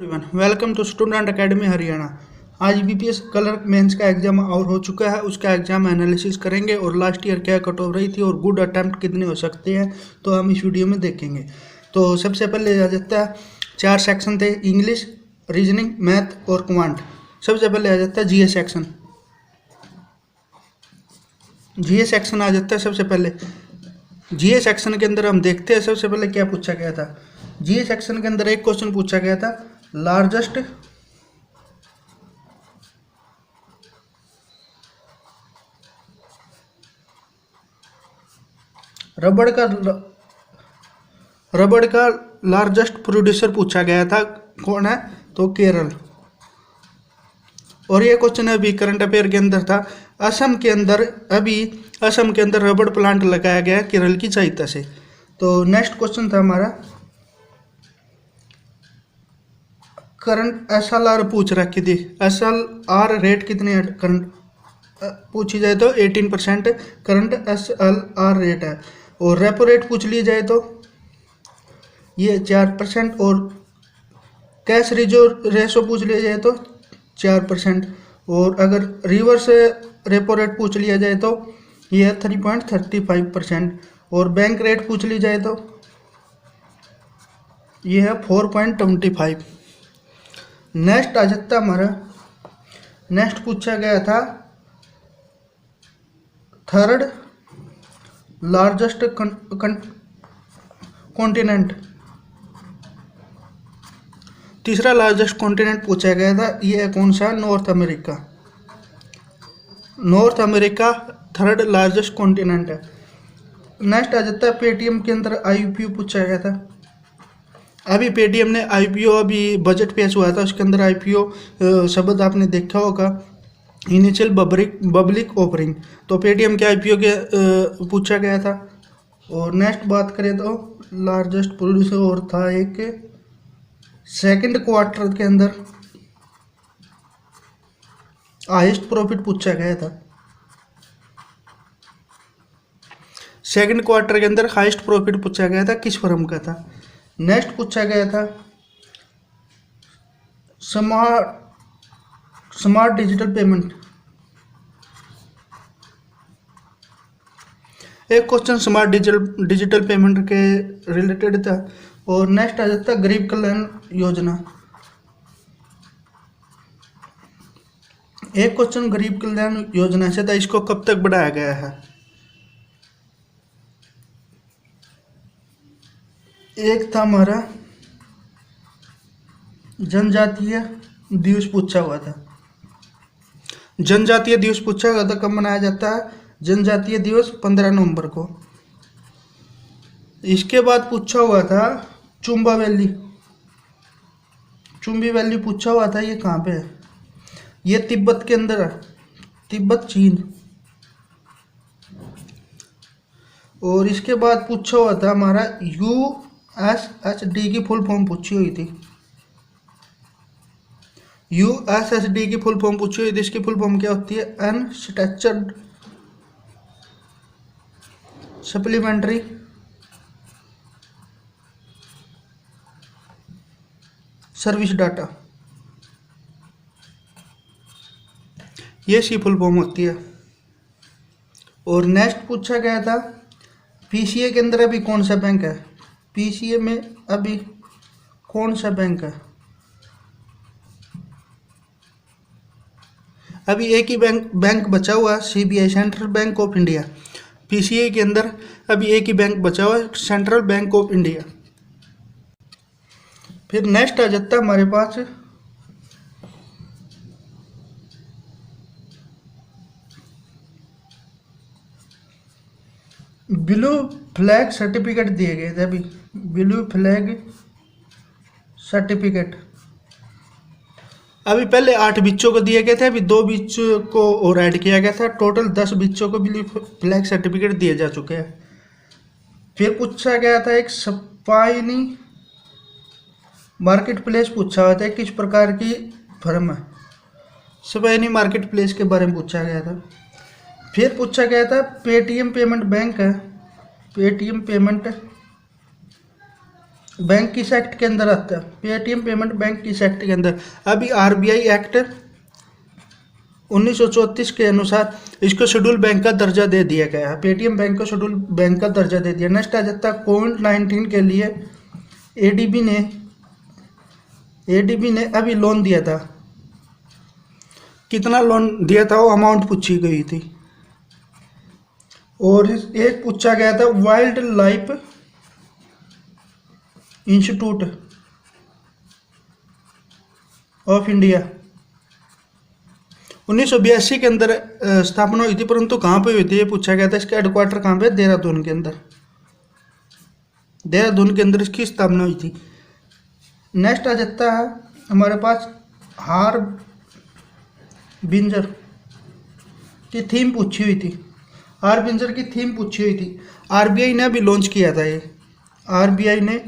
Welcome to student academy Haryana. आज BPS clerk mains का exam और हो चुका है, उसका एग्जाम एनालिसिस करेंगे और लास्ट ईयर क्या कट ऑफ रही थी और गुड अटेम्प्ट कितने हो सकते हैं तो हम इस वीडियो में देखेंगे। तो सबसे पहले आ जाता है 4 सेक्शन थे, इंग्लिश, रीजनिंग, मैथ और क्वांट। सबसे पहले आ जाता है जीए सेक्शन। जीए सेक्शन आ जाता है सबसे पहले। जीए सेक्शन के अंदर हम देखते हैं सबसे पहले क्या पूछा गया था। जीए सेक्शन के अंदर एक क्वेश्चन पूछा गया था, लार्जेस्ट रबड़ का लार्जेस्ट प्रोड्यूसर पूछा गया था, कौन है तो केरल। और ये क्वेश्चन अभी करंट अफेयर के अंदर था। असम के अंदर रबड़ प्लांट लगाया गया केरल की सहायता से। तो नेक्स्ट क्वेश्चन था हमारा, करंट एसएलआर पूछ रखी थी। एसएलआर रेट कितने है करंट पूछी जाए तो 18% करंट एसएलआर रेट है। और रेपो रेट पूछ ली जाए तो ये 4%। और कैश रिजर्व रेशो पूछ लिया जाए तो 4%। और अगर रिवर्स रेपो रेट पूछ लिया जाए तो ये है 3.35%। और बैंक रेट पूछ ली जाए तो ये है 4.25। नेक्स्ट आ जाता हमारा, नेक्स्ट पूछा गया था थर्ड लार्जेस्ट कॉन्टिनेंट। तीसरा लार्जेस्ट कॉन्टिनेंट पूछा गया था, ये है कौन सा, north America. North America third largest continent है। नेक्स्ट आ जाता है पेटीएम के अंदर आईपीओ पूछा गया था। अभी पेटीएम ने आईपीओ, अभी बजट पेश हुआ था, उसके अंदर आईपीओ शब्द आपने देखा होगा, इनिशियल पब्लिक ऑफरिंग। तो पेटीएम के आईपीओ के पूछा गया था। और नेक्स्ट बात करें तो लार्जेस्ट प्रोड्यूसर और था एक सेकंड क्वार्टर के अंदर हाईएस्ट प्रॉफिट पूछा गया था। सेकंड क्वार्टर के अंदर हाईएस्ट प्रॉफिट पूछा गया था, किस फर्म का था। नेक्स्ट पूछा गया था स्मार्ट डिजिटल पेमेंट। एक क्वेश्चन स्मार्ट डिजिटल पेमेंट के रिलेटेड था। और नेक्स्ट आ जाता है गरीब कल्याण योजना। एक क्वेश्चन गरीब कल्याण योजना से था, इसको कब तक बढ़ाया गया है। एक था हमारा जनजातीय दिवस पूछा हुआ था। जनजातीय दिवस पूछा हुआ था, कब मनाया जाता है, जनजातीय दिवस 15 नवंबर को। इसके बाद पूछा हुआ था चुंबा वैली, चुंबी वैली पूछा हुआ था, ये कहाँ पे है, ये तिब्बत के अंदर है, तिब्बत चीन। और इसके बाद पूछा हुआ था हमारा यूएसएसडी की फुल फॉर्म पूछी हुई थी। यूएसएसडी की फुल फॉर्म पूछी हुई थी, इसकी फुल फॉर्म क्या होती है, अनस्ट्रक्चर्ड सप्लीमेंट्री सर्विस डाटा, ये इसकी फुल फॉर्म होती है। और नेक्स्ट पूछा गया था पीसीए के अंदर अभी कौन सा बैंक है, पीसीए में अभी कौन सा बैंक है। अभी एक ही बैंक बचा हुआ है, CBI, central bank of India. PCA के अंदर अभी एक ही बैंक बचा हुआ है, सेंट्रल बैंक ऑफ इंडिया। फिर नेक्स्ट आ जाता है हमारे पास ब्लू फ्लैग सर्टिफिकेट दिए गए थे। अभी ब्लू फ्लैग सर्टिफिकेट अभी पहले 8 बच्चों को दिए गए थे, अभी 2 बच्चों को और ऐड किया गया था, टोटल 10 बच्चों को ब्लू फ्लैग सर्टिफिकेट दिए जा चुके हैं। फिर पूछा गया था एक स्पाइनी मार्केट प्लेस पूछा हुआ था, किस प्रकार की फर्म है, स्पाइनी मार्केट प्लेस के बारे में पूछा गया था। फिर पूछा गया था पेटीएम पेमेंट बैंक है, पेटीएम पेमेंट बैंक किस एक्ट के अंदर आता है? पेटीएम पेमेंट बैंक किस एक्ट के अंदर? अभी आरबीआई एक्ट 1934 के अनुसार इसको शेड्यूल बैंक का दर्जा दे दिया गया है। पेटीएम बैंक को शेड्यूल बैंक का दर्जा दे दिया। नेक्स्ट आ जाता है कोविड-19 के लिए एडीबी ने अभी लोन दिया था। कितना लोन दिया था वो अमाउंट पूछी गई थी। और एक पूछा गया था wild life institute of India 1982 के अंदर स्थापना हुई थी, परंतु कहाँ पे हुई थी ये पूछा गया था। इसका हेडक्वार्टर कहाँ पे? देहरादून के अंदर। देहरादून के अंदर इसकी स्थापना हुई थी। नेक्स्ट आ जाता है हमारे पास हारबिंजर की थीम पूछी हुई थी। हारबिंजर की थीम पूछी हुई थी। आरबीआई ने अभी लॉन्च किया था ये। आरबीआई ने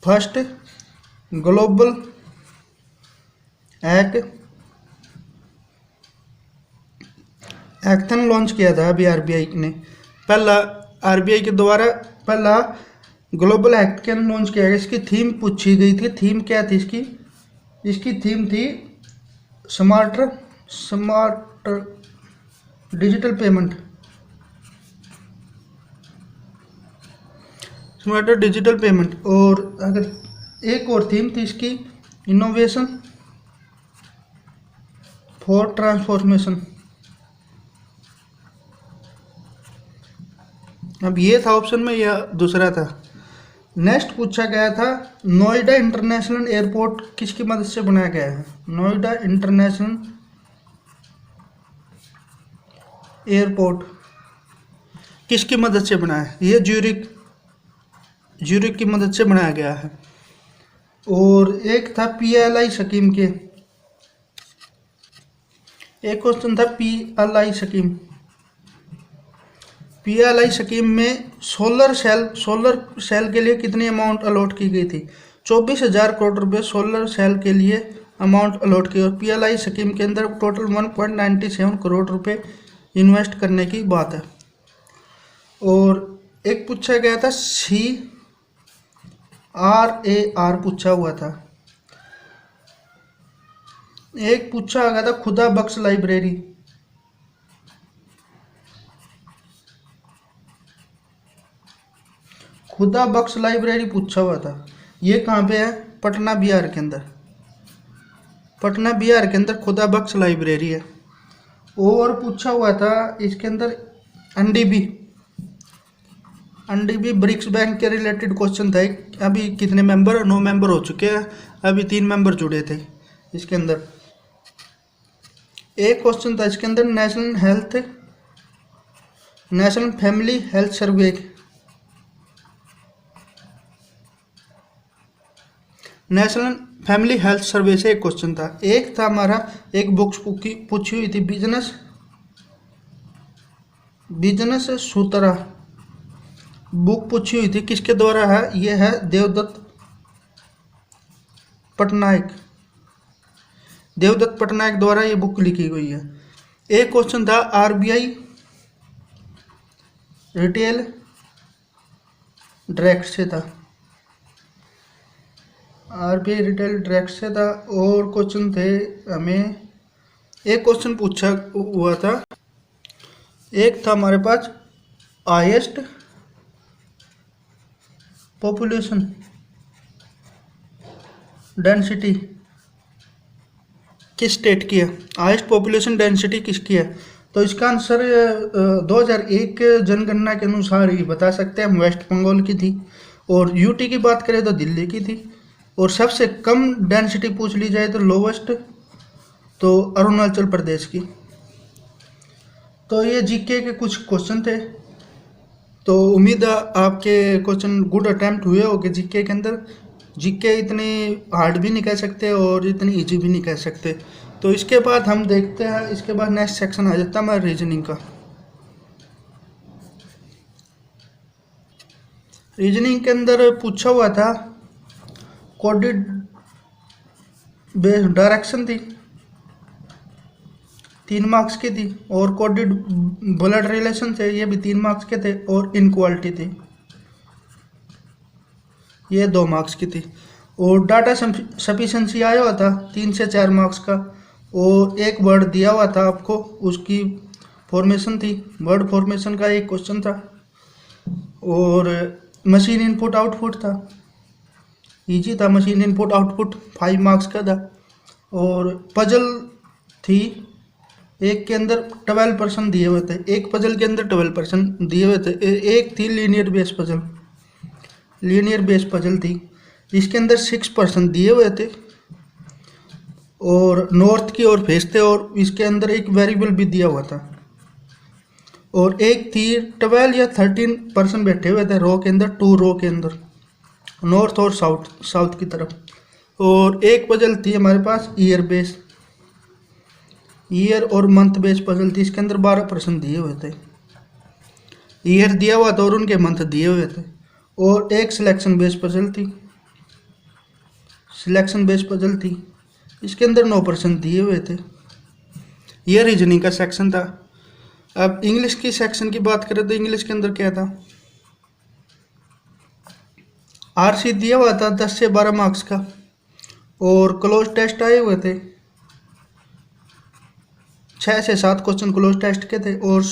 फर्स्ट ग्लोबल एक्शन लॉन्च किया था अभी आरबीआई ने। पहला आरबीआई के द्वारा पहला ग्लोबल एक्शन लॉन्च किया गया। इसकी थीम पूछी गई थी। थीम क्या थी इसकी? इसकी थीम थी smart digital payment. Smarter digital payment. और अगर एक और थीम थी इसकी इनोवेशन फॉर ट्रांसफॉर्मेशन। अब ये था ऑप्शन में या दूसरा था? नेक्स्ट पूछा गया था नोएडा इंटरनेशनल एयरपोर्ट किसकी मदद से बनाया गया है? नोएडा इंटरनेशनल एयरपोर्ट किसकी मदद से बना है? ये ज्यूरिक की मदद से बनाया गया है। और एक था पीएलआई स्कीम के। एक क्वेश्चन था पीएलआई स्कीम। पीएलआई स्कीम में सोलर सेल के लिए कितनी अमाउंट अलॉट की गई थी? 24,000 करोड़ रुपए सोलर सेल के लिए अमाउंट अलॉट की। और पीएलआई स्कीम के अंदर टोटल 1.97 करोड़ रुपए इन्वेस्ट करने की बात है। और एक पूछा गया था CRAR पूछा हुआ था। एक पूछा गया था खुदा बख्श लाइब्रेरी। खुदा बख्श लाइब्रेरी पूछा हुआ था। ये कहाँ पे है? पटना बिहार के अंदर। पटना बिहार के अंदर खुदा बख्श लाइब्रेरी है। और पूछा हुआ था इसके अंदर एनडीबी ब्रिक्स बैंक के रिलेटेड क्वेश्चन था। अभी कितने मेंबर? 9 मेंबर हो चुके हैं। अभी 3 मेंबर जुड़े थे इसके अंदर। एक क्वेश्चन था इसके अंदर national family health survey. National family health survey से एक क्वेश्चन था। एक था हमारा एक बुक्स पूछी हुई थी बिजनेस सूत्रा बुक पूछी हुई थी। किसके द्वारा है? ये है देवदत्त पटनायक द्वारा ये बुक लिखी गई है। एक क्वेश्चन था आरबीआई रिटेल डायरेक्ट से था। आरबीआई रिटेल डायरेक्ट से था। और क्वेश्चन थे हमें एक क्वेश्चन पूछा हुआ था। एक था हमारे पास हाईएस्ट पॉपुलेशन डेंसिटी किस स्टेट की है? हाईएस्ट पॉपुलेशन डेंसिटी किसकी है? तो इसका आंसर 2001 जनगणना के अनुसार ही बता सकते हैं हम, वेस्ट बंगाल की थी। और यूटी की बात करें तो दिल्ली की थी। और सबसे कम डेंसिटी पूछ ली जाए तो लोवेस्ट तो अरुणाचल प्रदेश की। तो ये जीके के कुछ क्वेश्चन थे। तो उम्मीद है आपके क्वेश्चन गुड अटेम्प्ट हुए होंगे जीके के अंदर। जीके इतनी हार्ड भी नहीं कह सकते और इतनी इजी भी नहीं कह सकते। तो इसके बाद हम देखते हैं, इसके बाद नेक्स्ट सेक्शन आ जाता है हमारा रीजनिंग का। रीजनिंग के अंदर पूछा हुआ था कोऑर्डिनेट बेस्ड डायरेक्शन थी 3 मार्क्स की थी, और कोडेड ब्लड रिलेशन थे, ये भी 3 मार्क्स के थे, और इनक्वालिटी थी, ये 2 मार्क्स की थी। और डाटा सफिशिएंसी आया हुआ था 3 से 4 मार्क्स का, और एक वर्ड दिया हुआ था आपको, उसकी फॉर्मेशन थी, वर्ड फॉर्मेशन का एक क्वेश्चन था, और मशीन इनपुट आउटपुट था, इजी था। मशीन इनपुट आउटपुट 5 मार्क्स का था। और पजल थी, एक के अंदर 12% दिए हुए थे, एक पजल के अंदर 12% दिए हुए थे। एक थी linear base puzzle, linear base puzzle थी, इसके अंदर 6% दिए हुए थे, और नॉर्थ की ओर फेस थे, और इसके अंदर एक वेरिएबल भी दिया हुआ था। और एक थी 12 या 13% बैठे हुए थे रो के अंदर, 2 रो के अंदर, नॉर्थ और साउथ की तरफ। और एक पजल थी हमारे पास ईयर बेस, ईयर और मंथ बेस पजल थी, इसके अंदर 12% दिए हुए थे, ईयर दिया हुआ था और उनके मंथ दिए हुए थे। और एक सिलेक्शन बेस पजल थी, सिलेक्शन बेस पजल थी, इसके अंदर 9% दिए हुए थे। यह रीजनिंग का सेक्शन था। अब इंग्लिश की सेक्शन की बात करें तो इंग्लिश के अंदर क्या था, आरसी दिया हुआ था 10 से 12 मार्क्स का, और क्लोज टेस्ट आए हुए थे, 6 से 7 क्वेश्चन क्लोज टेस्ट के थे, और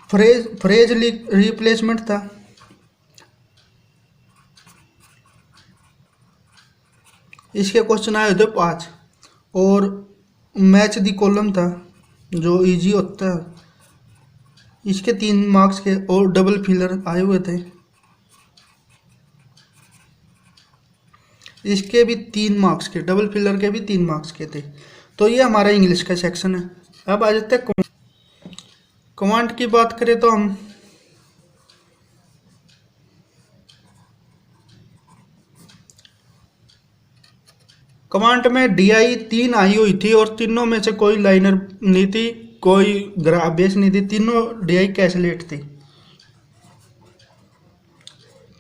फ्रेज रिप्लेसमेंट था, इसके क्वेश्चन आए थे 5, और मैच दी कॉलम था जो इजी होता है, इसके 3 मार्क्स के, और डबल फिलर आए हुए थे, इसके भी 3 मार्क्स के, डबल फिलर के भी 3 मार्क्स के थे। तो ये हमारा इंग्लिश का सेक्शन है। अब आ जाते हैं कमांड की बात करें तो हम कमांड में DI 3 आई हुई थी, और तीनों में से कोई लाइनर नहीं थी, कोई ग्राफ बेस नहीं थी, तीनों DI कैसलेट थी,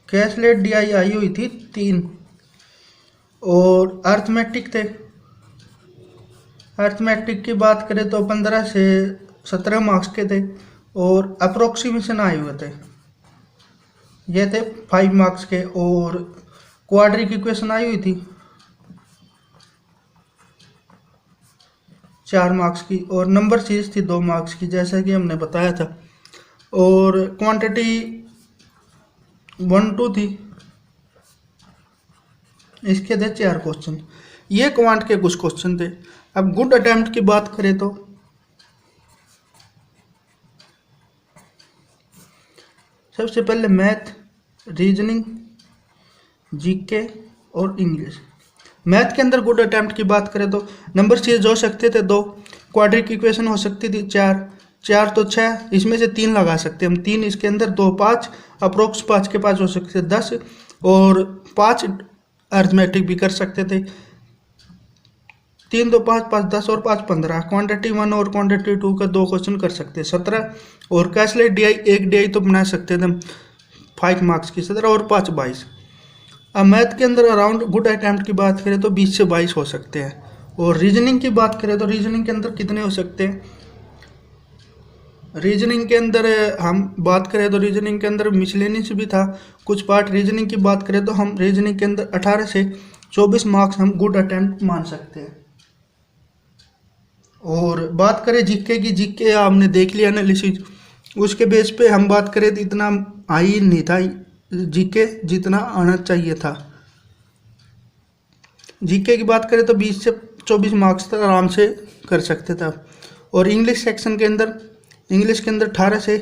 कैसलेट DI आई हुई थी 3। और अर्थमेटिक थे, अर्थमेटिक की बात करें तो 15 से 17 मार्क्स के थे, और अप्रोक्सीमेशन आए हुए थे, ये थे 5 मार्क्स के। और क्वाड्रिक इक्वेशन आई हुई थी 4 मार्क्स की, और नंबर सीरीज थी 2 मार्क्स की, जैसा कि हमने बताया था। और क्वांटिटी 1 2 थी, इसके थे 4 क्वेश्चन। ये क्वांट के कुछ क्वेश्चन थे। अब गुड अटेम्प्ट की बात करें तो सबसे पहले मैथ, रीजनिंग, जीके और इंग्लिश। मैथ के अंदर गुड अटेम्प्ट की बात करें तो नंबर सीरीज हो सकते थे 2, क्वाड्रिक इक्वेशन हो सकती थी 4 तो 6, इसमें से 3 लगा सकते हम, 3 इसके अंदर, 2 5, अप्रोक्स 5 के 5 हो सकते थे 10, और 5 अर्थमेटिक भी कर सकते थे, 3 2 5 5 10 और 5 15। क्वांटिटी 1 और क्वांटिटी 2 का 2 क्वेश्चन कर सकते 17, और कैसलेट DI 1 DI तो बना सकते थे 5 मार्क्स की, 17 और 5 22। अब मैथ के अंदर अराउंड गुड अटैम्प्ट की बात करें तो 20 से 22 हो सकते हैं। और रीजनिंग की बात करें तो रीजनिंग के अंदर कितने हो सकते हैं, रीजनिंग के अंदर हम बात करें तो रीजनिंग के अंदर मिसलेनियस भी था कुछ पार्ट। रीजनिंग की बात करें तो हम रीजनिंग के अंदर 18 से 24 मार्क्स हम गुड अटैम्प्ट मान सकते हैं। और बात करें जीके की, जीके हमने देख लिया एनालिसिस, उसके बेस पे हम बात करें तो इतना आई नहीं था जीके जितना आना चाहिए था। जीके की बात करें तो 20 से 24 मार्क्स तक आराम से कर सकते थे। और इंग्लिश सेक्शन के अंदर, इंग्लिश के अंदर 18 से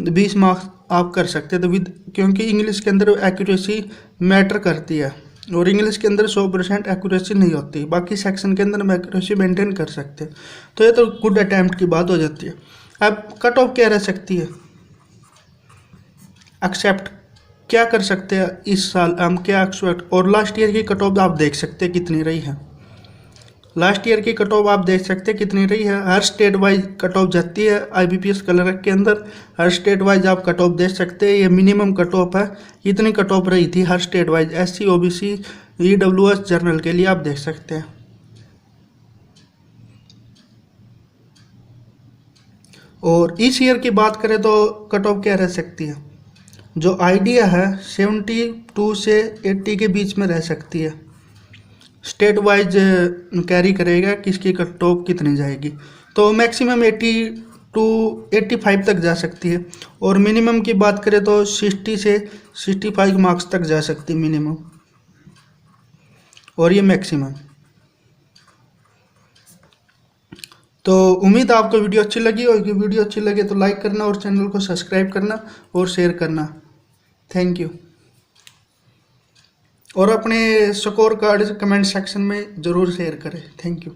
20 मार्क्स आप कर सकते थे विद, क्योंकि इंग्लिश के अंदर एक्यूरेसी मैटर करती है, और इंग्लिश के अंदर 100% एक्यूरेसी नहीं होती, बाकी सेक्शन के अंदर हम एक्यूरेसी मेंटेन कर सकते हैं। तो ये तो गुड अटैम्प्ट की बात हो जाती है। अब कट ऑफ क्या रह सकती है, एक्सेप्ट क्या कर सकते हैं इस साल हम, क्या एक्सपेक्ट। और लास्ट ईयर की कट ऑफ आप देख सकते हैं कितनी रही है, लास्ट ईयर की कट ऑफ आप देख सकते हैं कितनी रही है। हर स्टेट वाइज कट ऑफ जाती है IBPS क्लर्क के अंदर, हर स्टेट वाइज आप कट ऑफ देख सकते हैं। ये मिनिमम कट ऑफ है, इतनी कट ऑफ रही थी हर state wise, SC OBC EWS general के लिए आप देख सकते हैं। और इस ईयर की बात करें तो कट ऑफ क्या रह सकती है, जो आइडिया है 72 से 80 के बीच में रह सकती है। स्टेट वाइज कैरी करेगा किसकी कट ऑफ कितनी जाएगी, तो मैक्सिमम 80 टू 85 तक जा सकती है। और मिनिमम की बात करें तो 60 से 65 मार्क्स तक जा सकती है मिनिमम, और ये मैक्सिमम। तो उम्मीद आपको वीडियो अच्छी लगी होगी। वीडियो अच्छी लगे तो लाइक करना और चैनल को सब्सक्राइब करना और शेयर करना। Thank you. और अपने स्कोर कार्ड कमेंट सेक्शन में ज़रूर शेयर करें। Thank you.